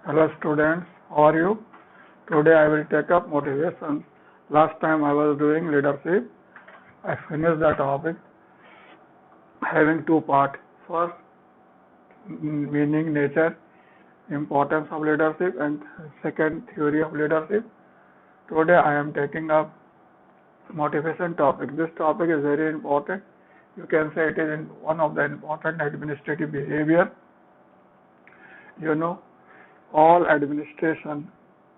Hello students, how are you? Today I will take up motivation. Last time I was doing leadership. I finished the topic having two parts. First, meaning, nature, importance of leadership, and second, theory of leadership. Today I am taking up motivation topic. This topic is very important. You can say it is one of the important administrative behavior. You know, all administration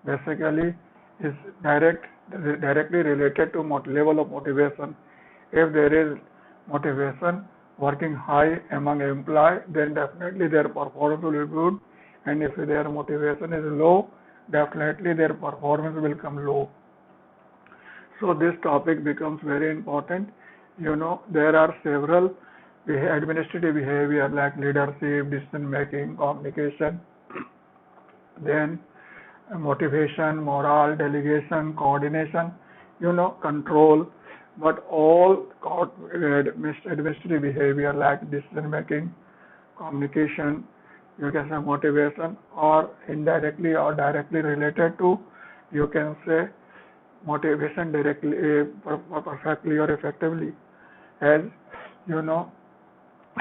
basically is directly related to level of motivation. If there is motivation working high among employee, then definitely their performance will be good, and if their motivation is low, definitely their performance will come low. So this topic becomes very important. There are several administrative behavior like leadership, decision making, communication, then motivation, morale, delegation, coordination, control. But all administrative behavior like decision making, communication, you can say motivation, or indirectly or directly related to, you can say motivation directly, perfectly or effectively. As you know,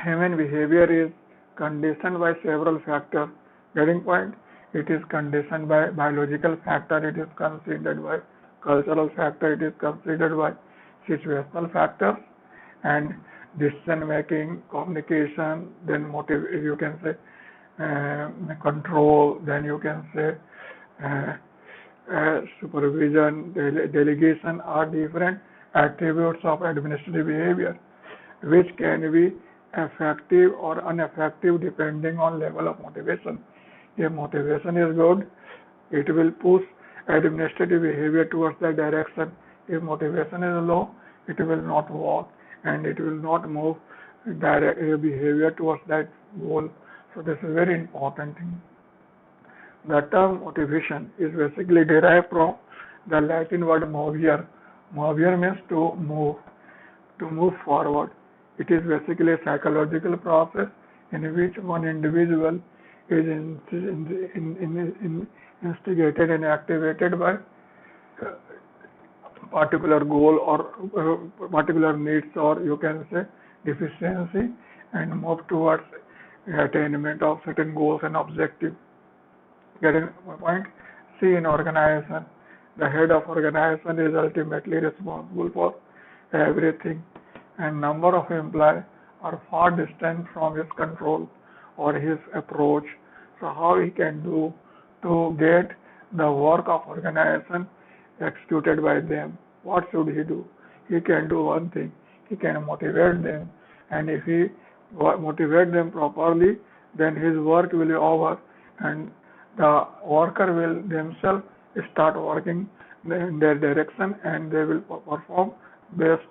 human behavior is conditioned by several factors. Getting point? It is conditioned by biological factor, it is considered by cultural factor, it is considered by situational factors, and decision making, communication, then you can say control, then you can say supervision, delegation are different attributes of administrative behavior, which can be effective or ineffective depending on level of motivation. If motivation is good, it will push administrative behavior towards that direction. If motivation is low, it will not work and it will not move direct behavior towards that goal. So this is very important thing. The term motivation is basically derived from the Latin word movere. Movere means to move forward. It is basically a psychological process in which one individual is instigated and activated by particular goal or particular needs, or you can say deficiency, and move towards attainment of certain goals and objectives. Getting my point? See, in organization, the head of organization is ultimately responsible for everything, and number of employees are far distant from his control or his approach. So how he can do to get the work of organization executed by them? What should he do? He can do one thing. He can motivate them, and if he motivate them properly, then his work will be over, and the worker will themselves start working in their direction, and they will perform best.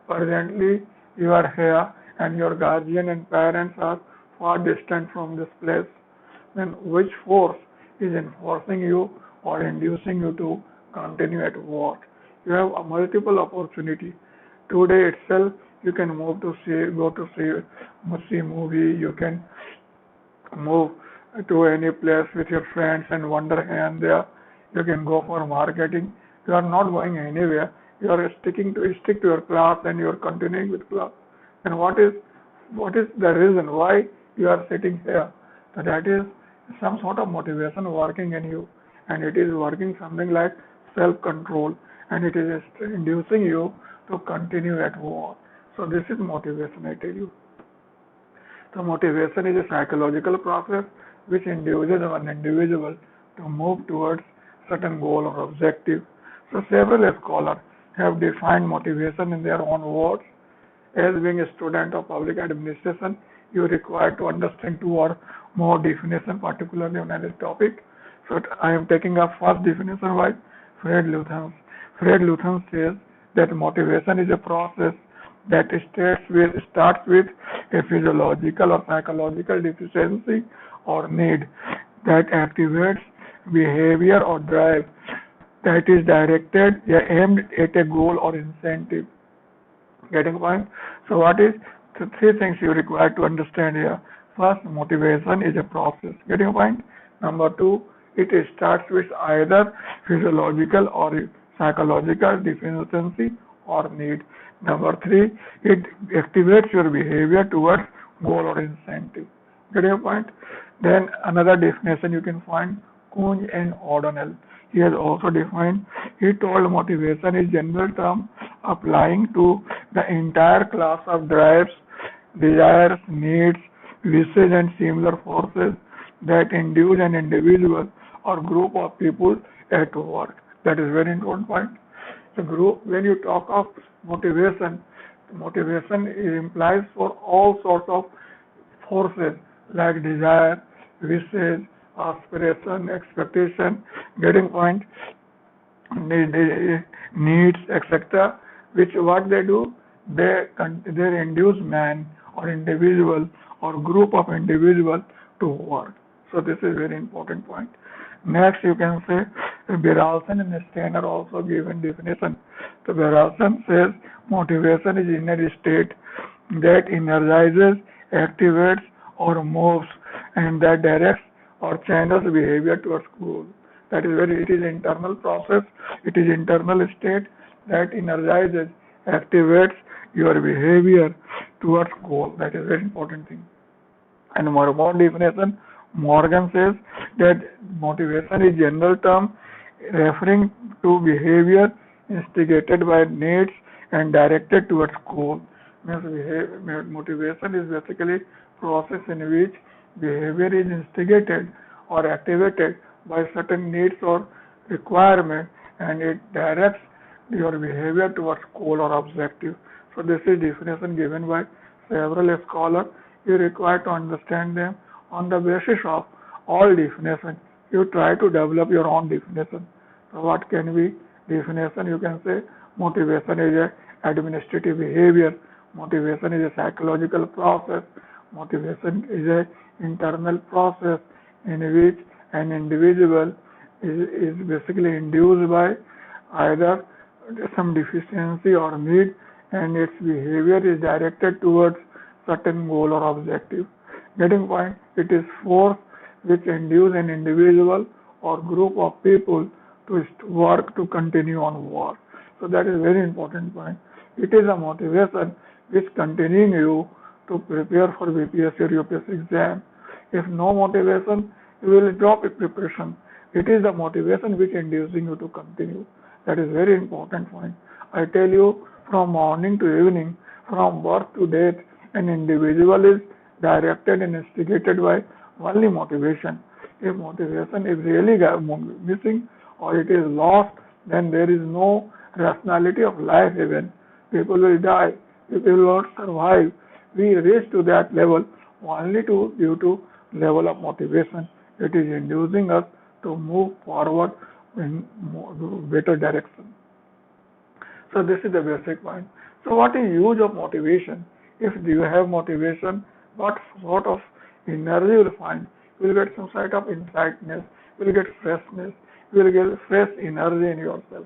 Presently, you are here, and your guardian and parents are far distant from this place. Then which force is enforcing you or inducing you to continue at work? You have a multiple opportunity. Today itself, you can go to see movie. You can move to any place with your friends and wander here and there. You can go for marketing. You are not going anywhere. You are stick to your class and you are continuing with class. And what is the reason why you are sitting here? So that is some sort of motivation working in you, and it is working something like self-control, and it is inducing you to continue at work. So this is motivation, I tell you. So motivation is a psychological process which induces an individual to move towards certain goal or objective. So several scholars have defined motivation in their own words. As being a student of public administration, you are required to understand two or more definitions, particularly on this topic. So I am taking up first definition by Fred Luthans. Fred Luthans says that motivation is a process that starts with a physiological or psychological deficiency or need that activates behavior or drive that is directed, aimed at a goal or incentive. Getting point? So what is the three things you require to understand here? First, motivation is a process. Getting point? Number two, It starts with either physiological or psychological deficiency or need. Number three, it activates your behavior towards goal or incentive. Get your point? Then another definition you can find Kuhn and O'Donnell. He has also defined, he told motivation is general term applying to the entire class of drives, desires, needs, wishes and similar forces that induce an individual or group of people at work. That is very important point. The group, when you talk of motivation, motivation implies for all sorts of forces like desire, wishes, aspiration, expectation, getting point, needs, etc. Which what they do, they induce man or individual or group of individuals to work. So this is very important point. Next, you can say Berelson and Steiner also given definition. So Berelson says motivation is inner state that energizes, activates, or moves, and that directs or channels behavior towards goal. That is very. It is internal process. It is internal state that energizes, activates your behavior towards goal. That is very important thing. And more definition, Morgan says that motivation is general term referring to behavior instigated by needs and directed towards goal. Means motivation is basically process in which behavior is instigated or activated by certain needs or requirement, and it directs your behavior towards goal or objective. So this is definition given by several scholars. You require to understand them on the basis of all definition. You try to develop your own definition. So what can be definition? You can say motivation is a administrative behavior. Motivation is a psychological process. Motivation is a internal process in which an individual is basically induced by either some deficiency or need, and its behavior is directed towards certain goal or objective. Getting point? It is force which induce an individual or group of people to work to continue on work. So that is very important point. It is a motivation which continuing you to prepare for BPSC or UPSC exam. If no motivation, you will drop a preparation. It is the motivation which inducing you to continue. That is very important point. I tell you, from morning to evening, from birth to death, an individual is directed and instigated by only motivation. If motivation is really missing or it is lost, then there is no rationality of life even. People will die. People will not survive. We reach to that level only due to level of motivation. It is inducing us to move forward in better direction. So this is the basic point. So what is use of motivation? If you have motivation, what sort of energy you will find? You will get some sort of insightness, you will get freshness, you will get fresh energy in yourself.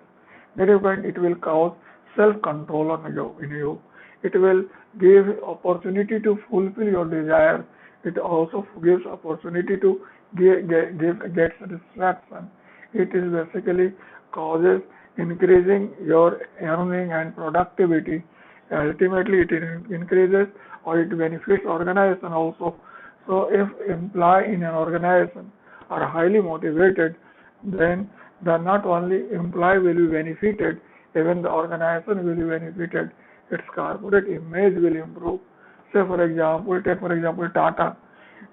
That is why it will cause self-control in you. It will give opportunity to fulfill your desire. It also gives opportunity to get satisfaction. It is basically causes increasing your earning and productivity. Ultimately, it increases or it benefits organization also. So, if employee in an organization are highly motivated, then not only employee will be benefited, even the organization will be benefited. Its corporate image will improve. Say take for example Tata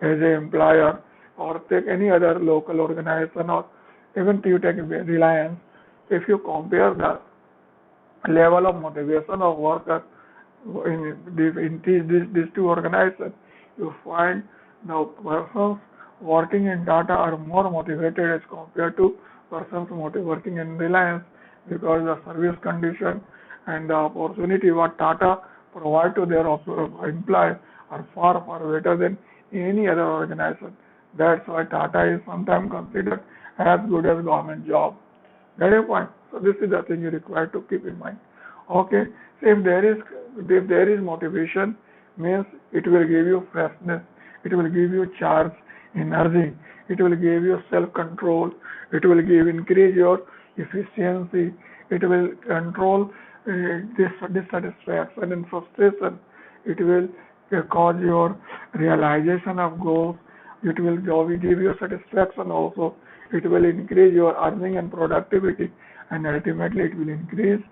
as an employer, or take any other local organization, or even you take Reliance. If you compare the level of motivation of workers in these two organizations, you find the persons working in Tata are more motivated as compared to persons working in Reliance, because the service condition and the opportunity what Tata provide to their employees are far better than any other organization. That's why Tata is sometimes considered as good as government job. Get a point? So this is the thing you require to keep in mind. Okay. So if there is motivation, means it will give you freshness, it will give you charge, energy, it will give you self-control, it will increase your efficiency, it will control dissatisfaction and frustration, it will cause your realization of goals, it will give you satisfaction also, it will increase your earning and productivity, and ultimately it will increase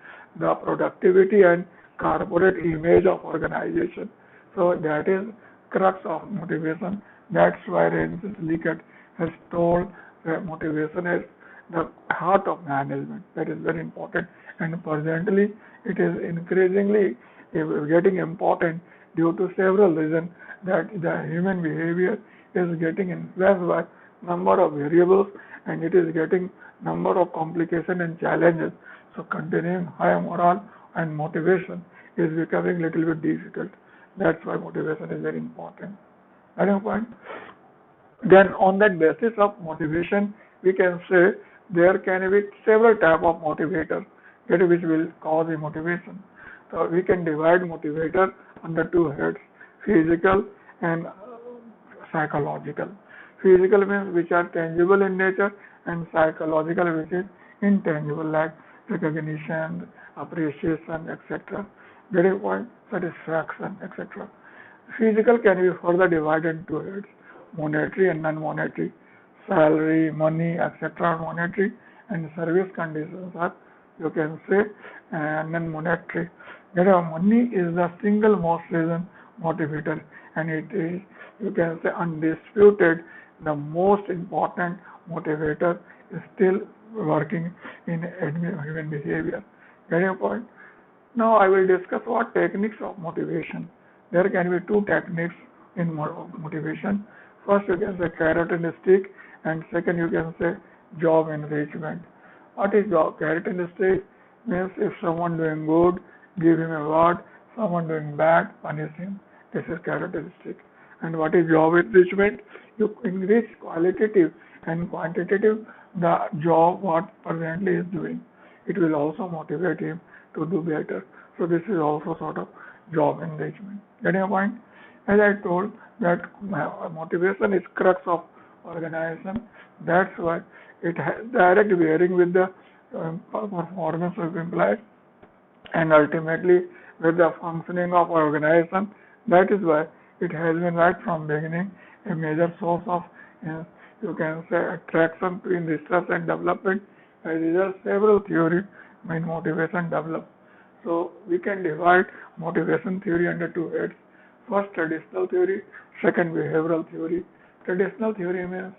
the productivity and corporate image of organization. So that is crux of motivation. That's why Francis Lickett has told that motivation is the heart of management. That is very important. And presently, it is increasingly getting important due to several reasons that the human behavior is getting influenced by number of variables and it is getting number of complications and challenges. So continuing high morale and motivation is becoming little bit difficult. That's why motivation is very important. Another point. Then on that basis of motivation, we can say there can be several type of motivator that which will cause a motivation. So we can divide motivator under two heads, physical and psychological. Physical means which are tangible in nature and psychological which is intangible like recognition, appreciation, etc. Getting point, satisfaction, etc. Physical can be further divided into heads, monetary and non-monetary, salary, money, etc. monetary, and service conditions are, you can say, non-monetary. Money is the single most reason motivator, and it is, you can say, undisputed, the most important motivator is still working in human behavior. Get your point? Now I will discuss what techniques of motivation. There can be two techniques in motivation. First you can say carrot and stick, and second you can say job enrichment. What is job? Carrot and stick means if someone doing good, give him a reward, someone doing bad, punish him. This is carrot and stick. And what is job enrichment? You enrich qualitative and quantitative the job what presently is doing. It will also motivate him to do better. So this is also sort of job enrichment. Getting a point? As I told that motivation is crux of organization. That's why it has direct bearing with the performance of employees and ultimately with the functioning of organization. That is why it has been right from beginning a major source of you can say attraction between research and development. As a result, several theories in motivation develop. So we can divide motivation theory under two heads. First, traditional theory. Second, behavioral theory. Traditional theory means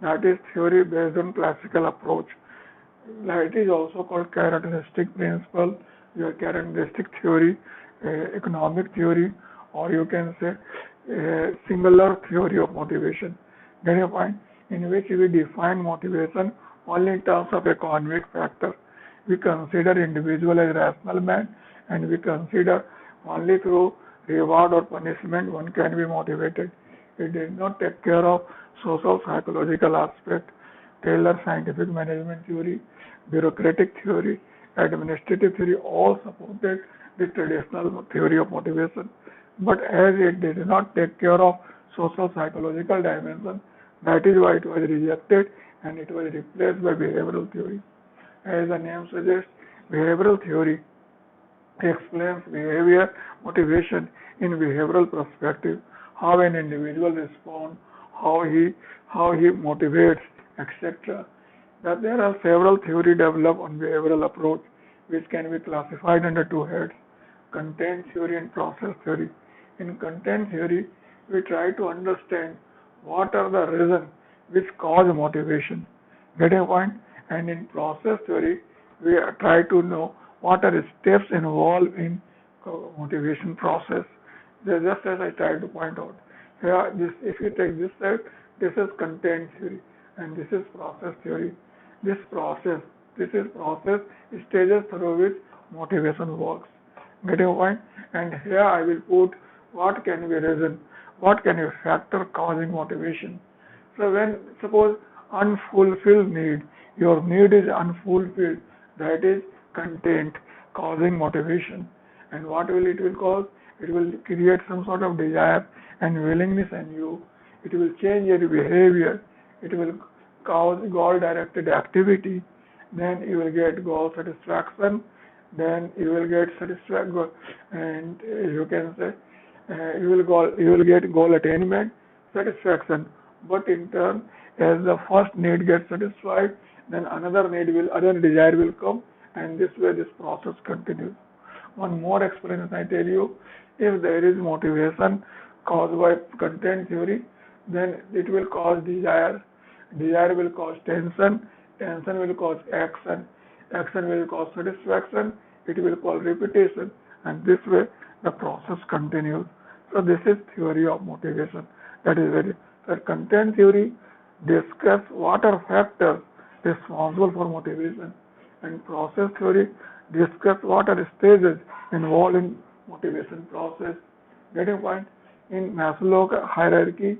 that is theory based on classical approach. It is also called characteristic principle, your characteristic theory, economic theory, or you can say singular theory of motivation. Get your point? In which we define motivation only in terms of economic factor. We consider individual as rational man, and we consider only through reward or punishment one can be motivated. It does not take care of social psychological aspect, Taylor scientific management theory, bureaucratic theory, administrative theory, all supported the traditional theory of motivation. But as it did not take care of social psychological dimension, that is why it was rejected and it was replaced by behavioral theory. As the name suggests, behavioral theory explains behavior motivation in behavioral perspective, how an individual responds, how he motivates, etc. That there are several theories developed on behavioral approach which can be classified under two heads, content theory and process theory. In content theory, we try to understand what are the reasons which cause motivation. Get a point? And in process theory, we try to know what are the steps involved in motivation process. Just as I tried to point out. Here, if you take this side, this is content theory, and this is process theory. This is process stages through which motivation works. Getting a point? And here I will put what can be reason, what can be factor causing motivation. So when suppose unfulfilled need, your need is unfulfilled, that is content causing motivation. And what will it will cause? It will create some sort of desire and willingness in you. It will change your behavior. it will cause goal-directed activity. Then you will get goal satisfaction. Then you will get satisfaction, and you can say you will get goal attainment, satisfaction. But in turn, as the first need gets satisfied, then another desire will come, and this way this process continues. One more explanation I tell you: if there is motivation caused by content theory, then it will cause desire. Desire will cause tension. Tension will cause action. Action will cause satisfaction. It will cause repetition, and this way the process continues. So this is theory of motivation. That is very. The content theory discuss what are factors responsible for motivation, and process theory discuss what are stages involved in motivation process. Getting point? In Maslow hierarchy,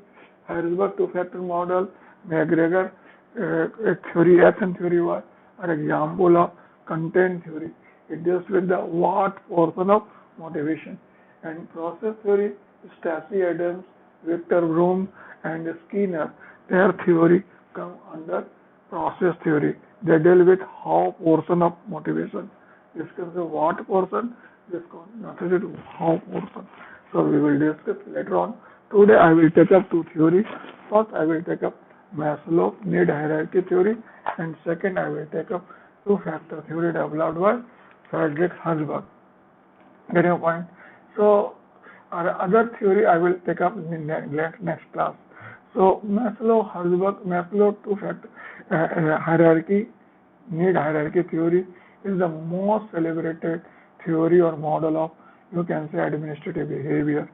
Herzberg two-factor model, McGregor theory, action theory are example of content theory. It deals with the what portion of motivation. And process theory, Stacey Adams, Victor Broom, and Skinner, their theory come under process theory. They deal with how portion of motivation. This comes to what portion, this comes nothing to do how portion. So we will discuss later on. Today I will take up two theories. First I will take up Maslow need hierarchy theory, and second I will take up two-factor theory developed by Friedrich Herzberg. Get your point? So our other theory I will take up in the next class. So Maslow two-factor hierarchy, need hierarchy theory is the most celebrated theory or model of, you can say, administrative behavior.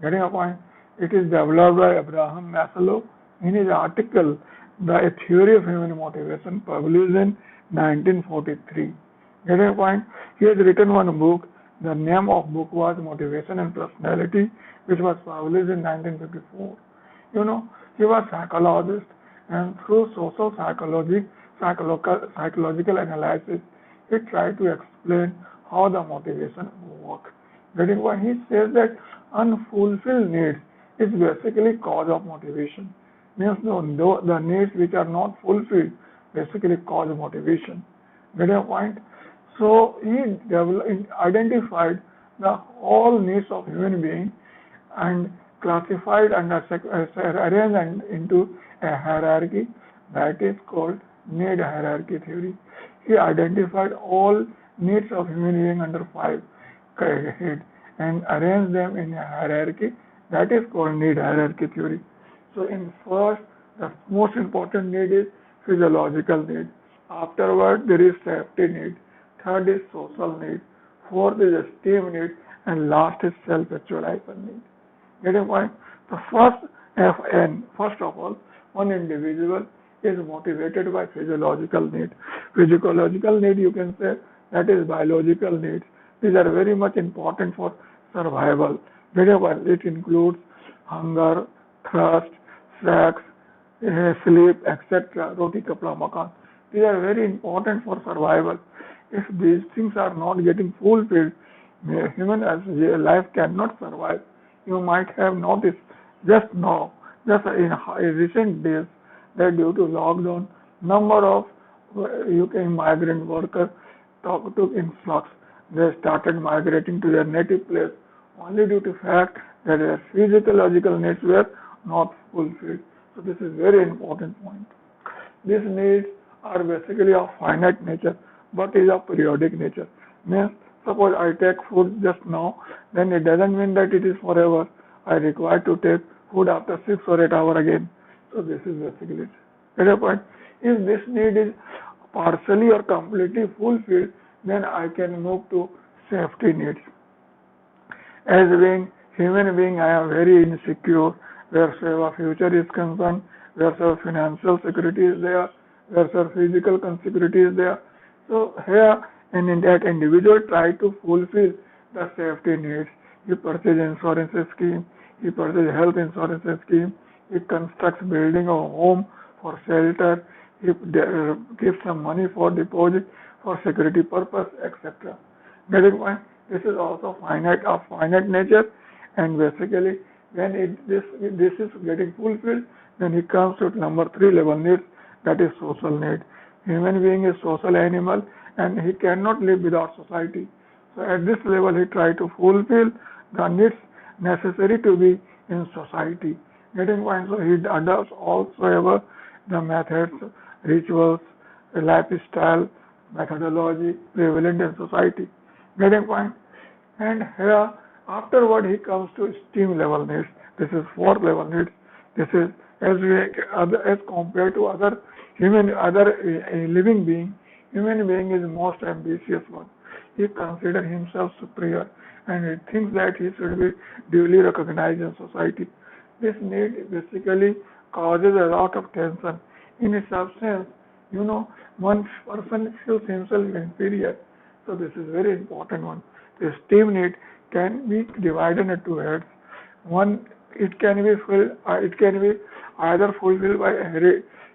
Getting a point? It is developed by Abraham Maslow in his article, The Theory of Human Motivation, published in 1943. Getting a point? He has written one book. The name of book was Motivation and Personality, which was published in 1954. You know, he was a psychologist, and through social psychology, psychological analysis, he tried to explain how the motivation works. Getting why he says that unfulfilled needs is basically cause of motivation. Means the needs which are not fulfilled basically cause motivation. Getting a point? So he identified the all needs of human being and classified and arranged into a hierarchy that is called need hierarchy theory. He identified all needs of human being under 5 heads and arranged them in a hierarchy that is called need hierarchy theory. So in first, the most important need is physiological need. Afterward, there is safety need. Third is social need. Fourth is esteem need, and last is self-actualization need. Get a point? The first FN, first of all, one individual is motivated by physiological need. Physiological need, you can say, that is biological needs. These are very much important for survival. Get a point? It includes hunger, thirst, sex, sleep, etc. Roti, kapda, makan. These are very important for survival. If these things are not getting fulfilled, human life cannot survive. You might have noticed just now, just in recent days, that due to lockdown, number of UK migrant workers took influx. They started migrating to their native place only due to fact that their physiological needs were not fulfilled. So this is very important point. These needs are basically of finite nature, but is of periodic nature. Means, suppose I take food just now, then it doesn't mean that it is forever. I require to take food after 6 or 8 hours again. So this is basically it. Get a point? If this need is partially or completely fulfilled, then I can move to safety needs. As being human being, I am very insecure wherever future is concerned, wherever financial security is there, wherever physical security is there. So here, and in that individual try to fulfill the safety needs. He purchases insurance scheme, he purchases health insurance scheme, he constructs building a home for shelter, he gives some money for deposit for security purpose, etc. Getting point? This is also finite nature, and basically when this is getting fulfilled, Then he comes to number 3 level needs, that is social need. Human being is social animal and he cannot live without society. So at this level he try to fulfill the needs necessary to be in society. Getting point? So he adopts also ever the methods, rituals, lifestyle, methodology prevalent in society. Getting point? And here afterward he comes to esteem level needs. This is fourth level needs. This is as compared to other living being. Human being is most ambitious one. He considers himself superior and he thinks that he should be duly recognized in society. This need basically causes a lot of tension. In a substance, one person feels himself inferior. So this is very important one. The esteem need can be divided into two heads. One, it can be either fulfilled by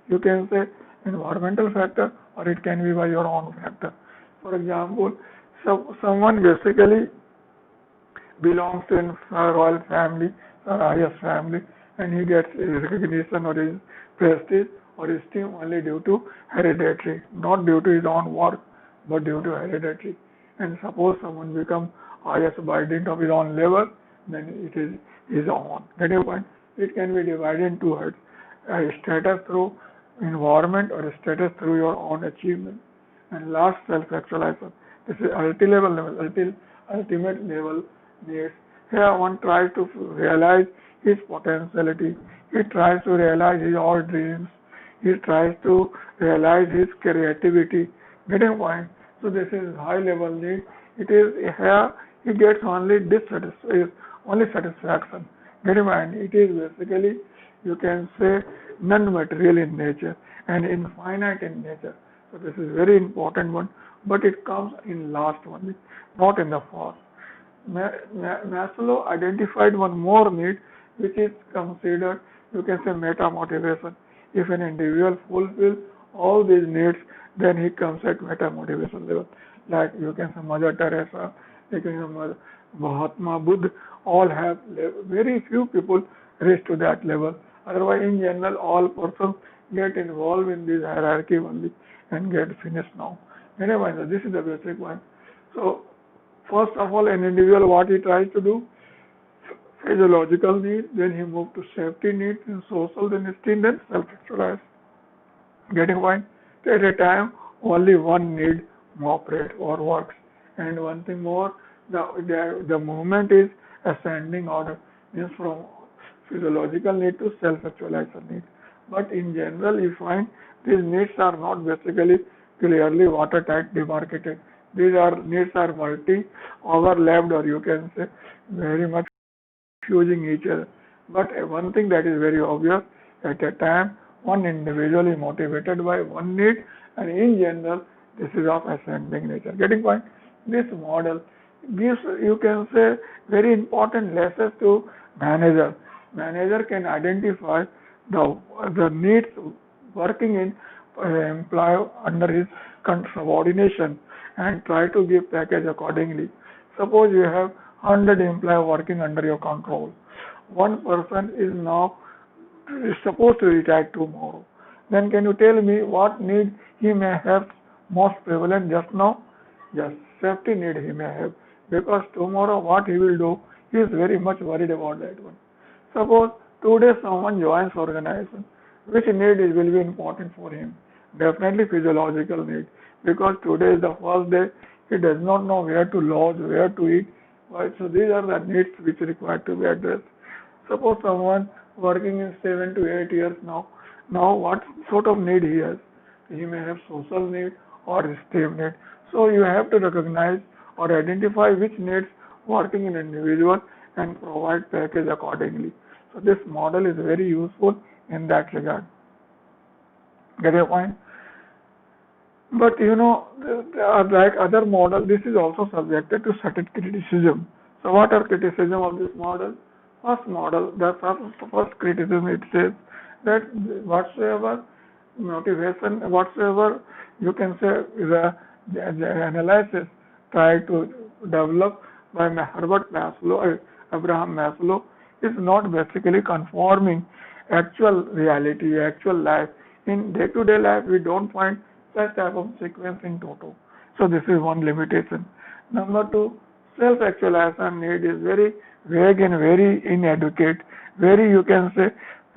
you can say environmental factor, or it can be by your own factor. For example, someone basically belongs to a royal family, a highest family, and he gets recognition or his prestige or esteem only due to hereditary, not due to his own work, but due to hereditary. And suppose someone becomes highest by dint of his own labor, then it is his own. Get your point? It can be divided in two heads: a status through environment or a status through your own achievement. And last, self-actualization. This is ultimate level needs. Here one tries to realize his potentiality. He tries to realize his own dreams. He tries to realize his creativity. Getting point? So this is high level need. It is here he gets only only satisfaction. Getting point? It is basically, you can say, non-material in nature and infinite in nature. So this is very important one, but it comes in last only, not in the first. Maslow identified one more need, which is considered, you can say, meta motivation. If an individual fulfills all these needs, then he comes at meta motivation level. Like you can say Mother Teresa, you can say Mahatma Buddha, all have very few people reach to that level. Otherwise, in general, all persons get involved in this hierarchy only and get finished now. Anyway, so this is the basic one. So, first of all, an individual, what he tries to do, physiological need, then he moves to safety needs, and social, then esteem, then self-actualize. Getting point? At a time, only one need operates or works. And one thing more, the movement is ascending order, means from physiological need to self-actualization need. But in general, you find these needs are not basically clearly watertight demarcated. These needs are multi overlapped, or you can say very much fusing each other. But one thing that is very obvious, at a time one individual is motivated by one need, and in general this is of ascending nature. Getting point? This model gives, you can say, very important lessons to manager. Manager can identify the needs working in employee under his subordination and try to give package accordingly. Suppose you have 100 employees working under your control. One person is supposed to retire tomorrow. Then can you tell me what need he may have most prevalent just now? Yes, safety need he may have, because tomorrow what he will do, he is very much worried about that one. Suppose today someone joins organization, which need will be important for him? Definitely physiological need, because today is the first day, he does not know where to lodge, where to eat. Right? So these are the needs which require to be addressed. Suppose someone working in 7 to 8 years now, what sort of need he has? He may have social need or esteem need. So you have to recognize or identify which needs working in individual and provide package accordingly. So this model is very useful in that regard. Get your point? But like other model, this is also subjected to certain criticism. So what are criticism of this model? First criticism, it says that whatsoever motivation, whatsoever you can say the analysis tried to develop by Herbert Maslow, Abraham Maslow, is not basically conforming actual reality, actual life. In day-to-day life, we don't find such type of sequence in Toto. So this is one limitation. Number two, self-actualization need is very vague and very inadequate, very you can say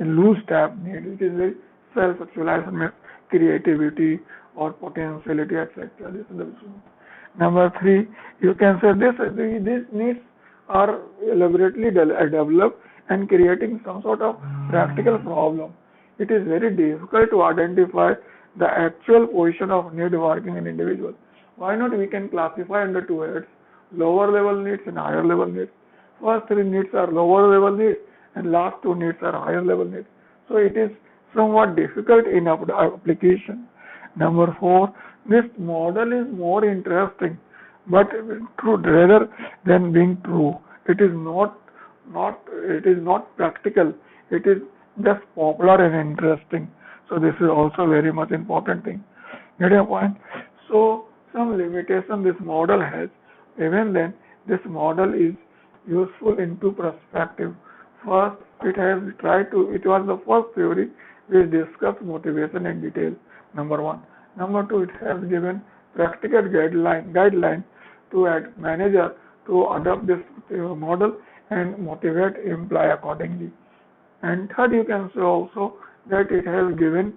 loose type need. It is very self-actualization means creativity or potentiality, etc. This is the number three. You can say these needs are elaborately developed and creating some sort of practical problem. It is very difficult to identify the actual position of need working in individual. Why not we can classify under two heads, lower level needs and higher level needs. First three needs are lower level needs and last two needs are higher level needs. So it is somewhat difficult in application. Number four, this model is more interesting, but true rather than being true. It is not practical. It is just popular and interesting. So this is also very much important thing. Get your point? So some limitation this model has. Even then, this model is useful in two perspectives. First, it was the first theory which discussed motivation in detail. Number one. Number two, it has given practical guideline to manager to adopt this model and motivate employee accordingly. And third, you can say also that it has given,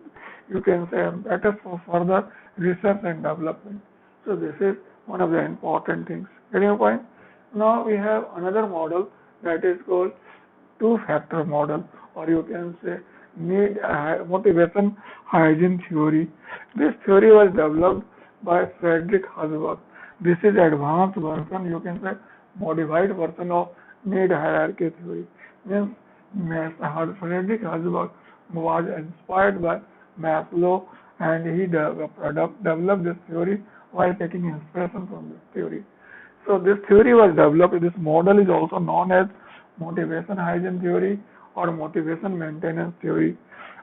you can say, better for further research and development. So this is one of the important things. Getting your point? Now we have another model that is called two-factor model, or you can say need motivation hygiene theory. This theory was developed by Frederick Herzberg. This is advanced version, you can say modified version of need hierarchy theory. Means Frederick Herzberg was inspired by Maslow and he developed this theory while taking inspiration from this theory. So this theory was developed, this model is also known as motivation hygiene theory or motivation maintenance theory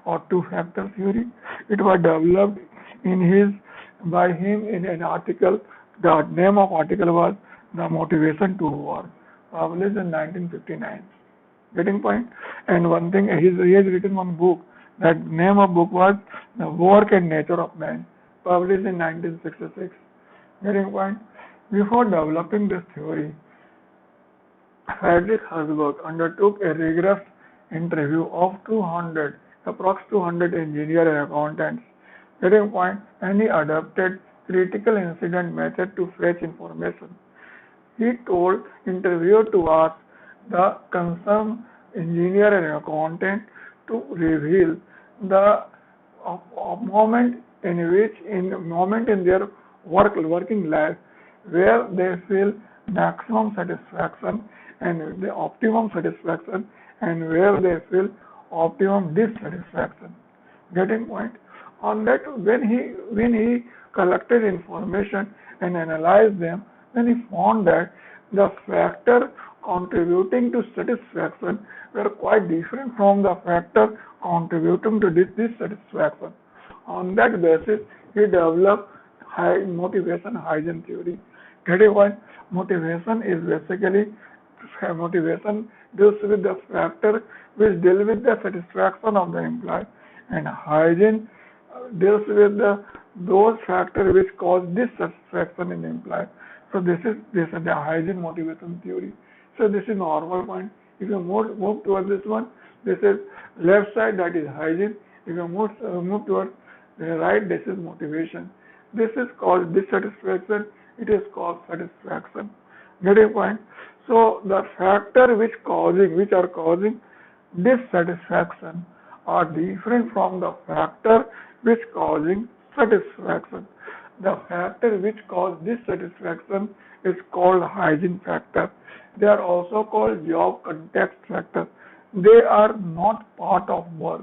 or two-factor theory. It was developed by him in an article. The name of article was The Motivation to Work, published in 1959. Getting point? And one thing, he has written one book. That name of book was The Work and Nature of Man, published in 1966. Getting point? Before developing this theory, Frederick Herzberg undertook a rigorous interview of approx 200 engineers and accountants. Getting point? And he adopted critical incident method to fetch information. He told interviewer to ask the concerned engineer and accountant to reveal the moment in their working life where they feel maximum satisfaction and the optimum satisfaction and where they feel optimum dissatisfaction. Getting point? On that, when he collected information and analyzed them, then he found that the factor contributing to satisfaction were quite different from the factor contributing to dissatisfaction. On that basis, he developed motivation hygiene theory. Getting point? Motivation deals with the factor which deal with the satisfaction of the employee, and hygiene deals with those factors which cause dissatisfaction in the employee. So this is the hygiene motivation theory. So this is normal point. If you move towards this one, this is left side, that is hygiene. If you move towards the right, this is motivation. This is called dissatisfaction. It is called satisfaction. Getting point? So the factor which are causing dissatisfaction are different from the factor which causing satisfaction. The factor which cause dissatisfaction is called hygiene factor. They are also called job context factor. They are not part of work,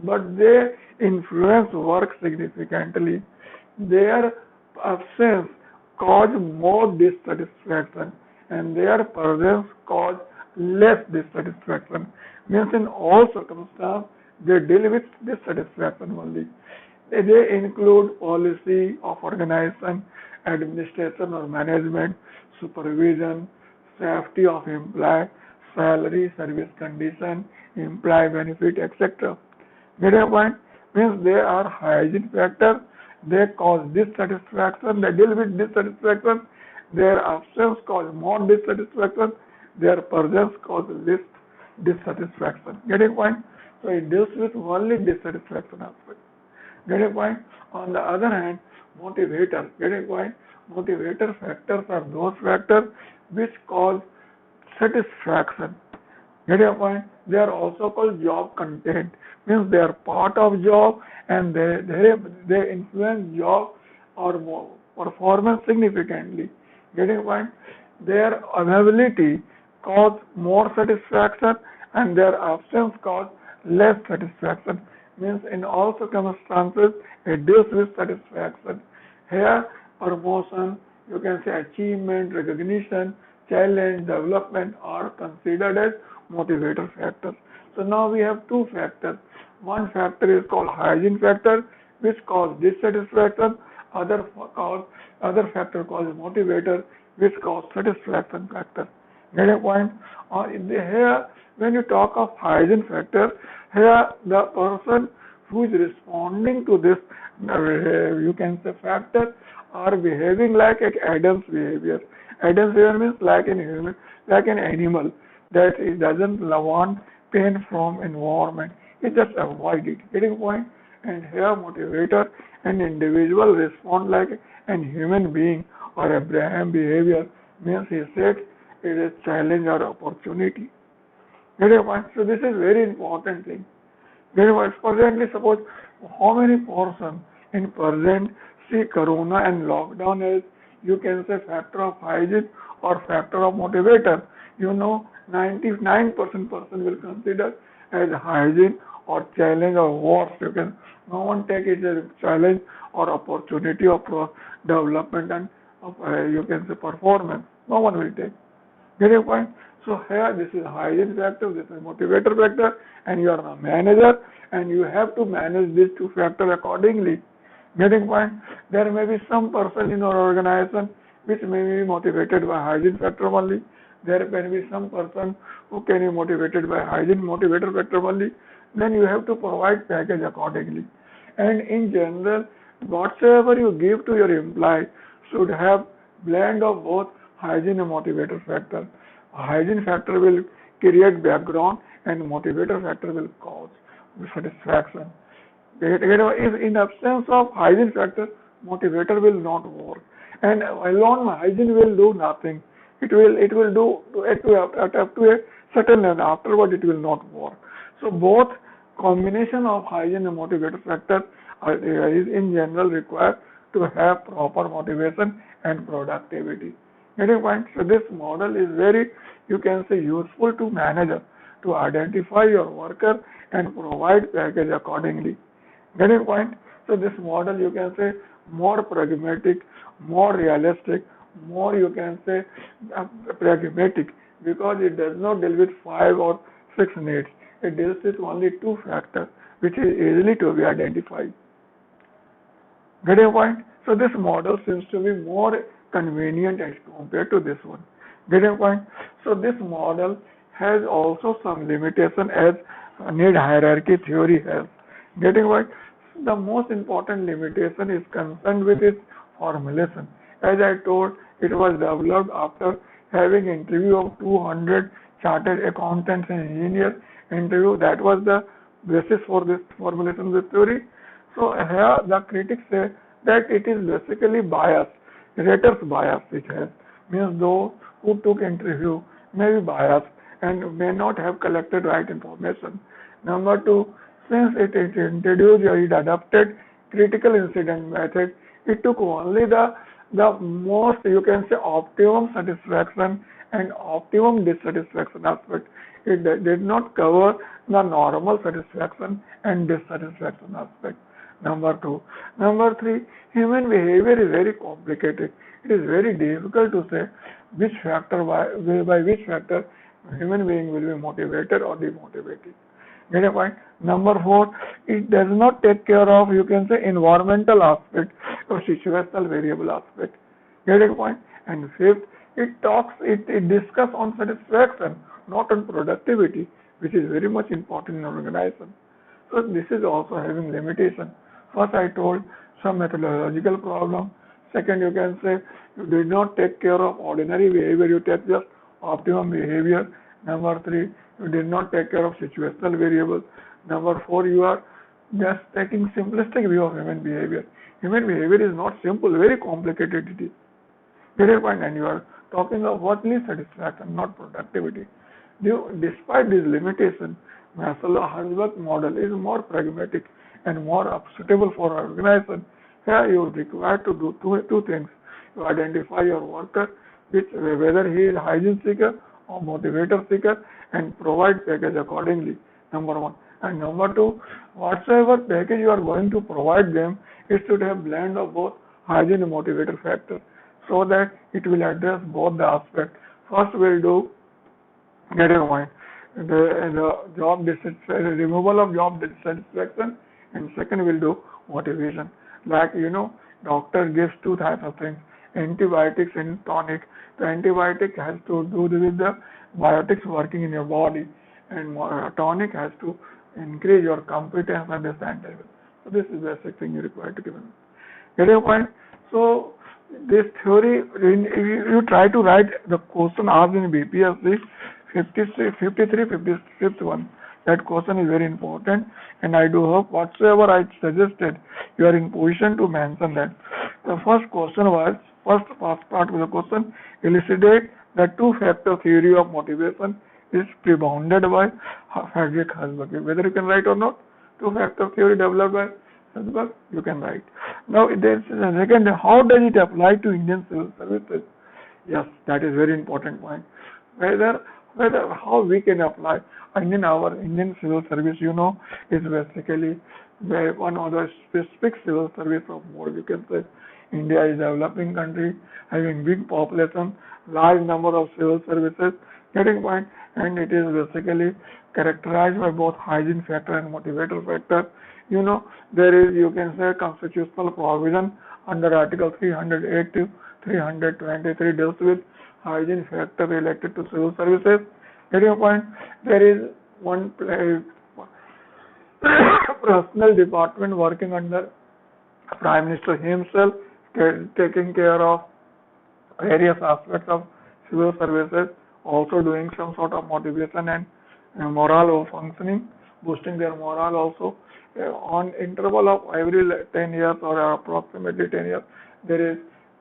but they influence work significantly. Their absence cause more dissatisfaction and their presence cause less dissatisfaction. Means in all circumstances, they deal with dissatisfaction only. They include policy of organization, administration or management, supervision, safety of employee, salary, service condition, employee benefit, etc. Get a point? Means they are hygiene factors. They cause dissatisfaction. They deal with dissatisfaction. Their absence cause more dissatisfaction. Their presence cause less dissatisfaction. Get a point? So it deals with only dissatisfaction aspect. Get a point? On the other hand, motivator. Get a point? Motivator factors are those factors which cause satisfaction. Get your point? They are also called job content. Means they are part of job and they influence job or performance significantly. Get your point? Their availability cause more satisfaction and their absence cause less satisfaction. Means in all circumstances it deals with satisfaction. Here promotion, you can say achievement, recognition, challenge, development are considered as motivator factors. So now we have two factors. One factor is called hygiene factor, which cause dissatisfaction. Other factor called motivator, which cause satisfaction factor. Get a point? Here, when you talk of hygiene factor, here the person who is responding to this, you can say factor, are behaving like an Adam's behavior. Adam's behavior means like an human, like an animal that it doesn't want pain from environment. It just avoid it. Getting point? And here motivator, an individual respond like an human being or Abraham behavior means he said it is challenge or opportunity. Getting point? So this is very important thing. Getting point? Presently suppose how many person in present see corona and lockdown as you can say factor of hygiene or factor of motivator. You know 99% person will consider as hygiene or challenge or worse. No one take it as a challenge or opportunity of development and you can say performance. No one will take. Get your point? So here this is hygiene factor, this is motivator factor, and you are a manager and you have to manage these two factors accordingly. Getting point? There may be some person in our organization which may be motivated by hygiene factor only. There can be some person who can be motivated by hygiene motivator factor only. Then you have to provide package accordingly. And in general, whatsoever you give to your employee should have blend of both hygiene and motivator factor. Hygiene factor will create background and motivator factor will cause satisfaction. If in absence of hygiene factor, motivator will not work, and alone hygiene will do nothing. It will do up to a certain level. Afterward, it will not work. So both combination of hygiene and motivator factor is in general required to have proper motivation and productivity. Getting point? So this model is very, you can say, useful to manager to identify your worker and provide package accordingly. Getting point? So this model you can say more pragmatic, more realistic, more you can say pragmatic because it does not deal with 5 or 6 needs. It deals with only 2 factors which is easily to be identified. Getting point? So this model seems to be more convenient as compared to this one. Getting point? So this model has also some limitation as need hierarchy theory has. Getting point? The most important limitation is concerned with its formulation. As I told, it was developed after having interview of 200 chartered accountants and engineers interview. That was the basis for this formulation of this theory. So here the critics say that it is basically bias, rater's bias it has. Means those who took interview may be biased and may not have collected right information. Number 2, since it introduced or it adopted critical incident method, it took only the most, you can say, optimum satisfaction and optimum dissatisfaction aspect. It did not cover the normal satisfaction and dissatisfaction aspect. Number 2. Number 3, human behavior is very complicated. It is very difficult to say which factor by which factor human being will be motivated or demotivated. Get a point? Number 4, it does not take care of, you can say, environmental aspect or situational variable aspect. Get a point? And 5th, it discuss on satisfaction, not on productivity, which is very much important in organization. So this is also having limitation. First, I told some methodological problem. Second, you can say you did not take care of ordinary behavior, you take just optimum behavior. Number three, you did not take care of situational variables. Number four, you are just taking simplistic view of human behavior. Human behavior is not simple, very complicated it is. Get a point, and you are talking of worldly satisfaction, not productivity. Despite this limitation, Maslow-Herzberg model is more pragmatic and more suitable for organization. Here you require to do two things. You identify your worker, whether he is hygiene seeker or motivator seeker, and provide package accordingly. Number one. And number two, whatsoever package you are going to provide them, it should have blend of both hygiene and motivator factors so that it will address both the aspects. First, we'll do get a point. The job dissatisfaction, removal of job dissatisfaction, and second we'll do motivation. Like doctor gives two types of things: antibiotics and tonic. The antibiotic has to do with the biotics working in your body, and tonic has to increase your competence at the same level. So this is the basic thing you require to give them. Get your point? So this theory, you try to write the question asked in BPSC 53, one. That question is very important, and I do hope whatsoever I suggested, you are in position to mention that. The first question was, first part of the question, elucidate the two-factor theory of motivation is propounded by Friedrich Herzberg. Whether you can write or not, two-factor theory developed by Herzberg, you can write. Now, there is a second, how does it apply to Indian civil services? Yes, that is very important point. Whether how we can apply in our Indian civil service, is basically one of the specific civil service of more. You can say India is a developing country having big population, large number of civil services, getting point, and it is basically characterized by both hygiene factor and motivator factor. There is, you can say, constitutional provision under Article 308 to 323 deals with hygiene factor related to civil services. Getting your point? There is one personal department working under Prime Minister himself, taking care of various aspects of civil services, also doing some sort of motivation and morale of functioning, boosting their morale also. On interval of every 10 years or approximately 10 years, there is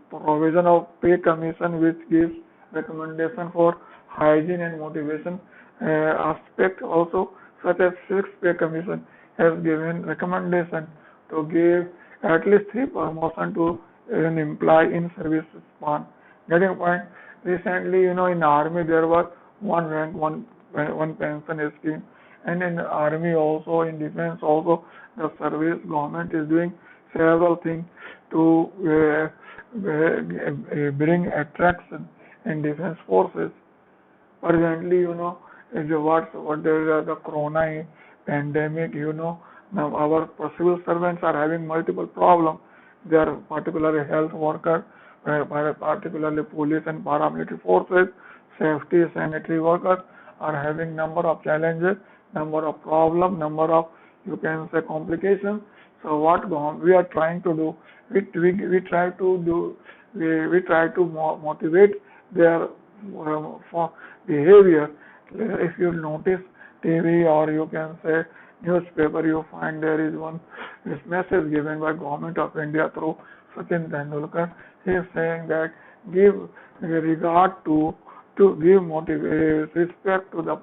provision of pay commission which gives recommendation for hygiene and motivation aspect also, such as Sixth Pay Commission has given recommendation to give at least 3 promotion to an employee in service span. Getting point? Recently, in army there was one rank, one pension scheme, and in army also, in defense also, the service government is doing several things to bring attraction in defense forces. Presently, what there is the corona pandemic, now our civil servants are having multiple problems. They are particularly health workers, particularly police and paramilitary forces, safety, sanitary workers are having number of challenges, number of problems, number of, you can say, complications. So what we are trying to do, we try to motivate their for behavior. If you notice TV or you can say newspaper, you find there is this message given by Government of India through Sachin Tendulkar. He is saying that give regard to give respect to the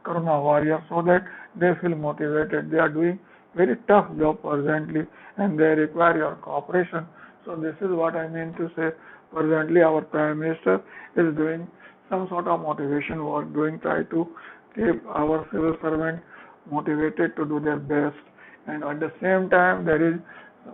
corona warriors so that they feel motivated. They are doing very tough job presently and they require your cooperation. So this is what I mean to say. Presently our Prime Minister is doing some sort of motivation work, try to keep our civil servants motivated to do their best, and at the same time there is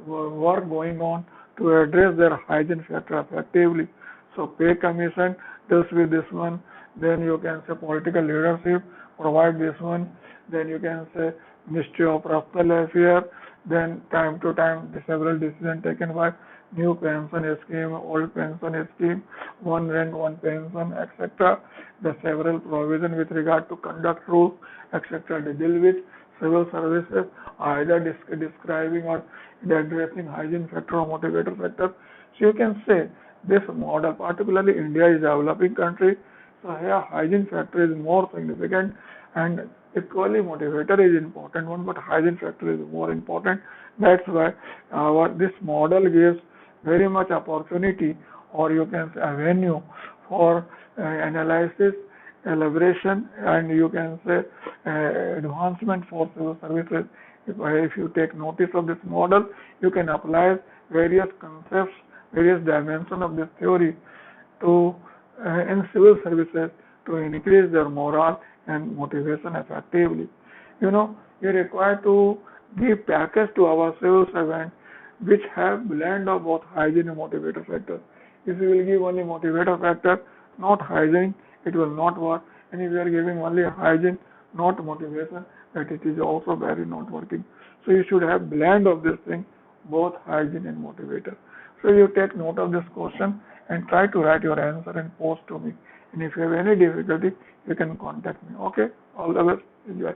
work going on to address their hygiene factor effectively. So pay commission deals with this one, then you can say political leadership provide this one, then you can say Ministry of Personal Affairs, Then time to time, the several decisions taken by new pension scheme, old pension scheme, one rank, one pension, etc. The several provision with regard to conduct rules, etc. They deal with civil services, either describing or addressing hygiene factor or motivator factor. So you can say this model, particularly India is a developing country, so here hygiene factor is more significant and equally motivator is important one, but hygiene factor is more important. That's why this model gives very much opportunity, or you can say avenue for analysis, elaboration, and you can say advancement for civil services. If you take notice of this model, you can apply various concepts, various dimensions of this theory to in civil services to increase their morale and motivation effectively. You're required to give package to our civil servants which have blend of both hygiene and motivator factors. If you will give only motivator factor, not hygiene, it will not work. And if you are giving only hygiene, not motivation, that it is also very not working. So you should have blend of this thing, both hygiene and motivator. So you take note of this question and try to write your answer and post to me. And if you have any difficulty, you can contact me. Okay? All the best. Enjoy.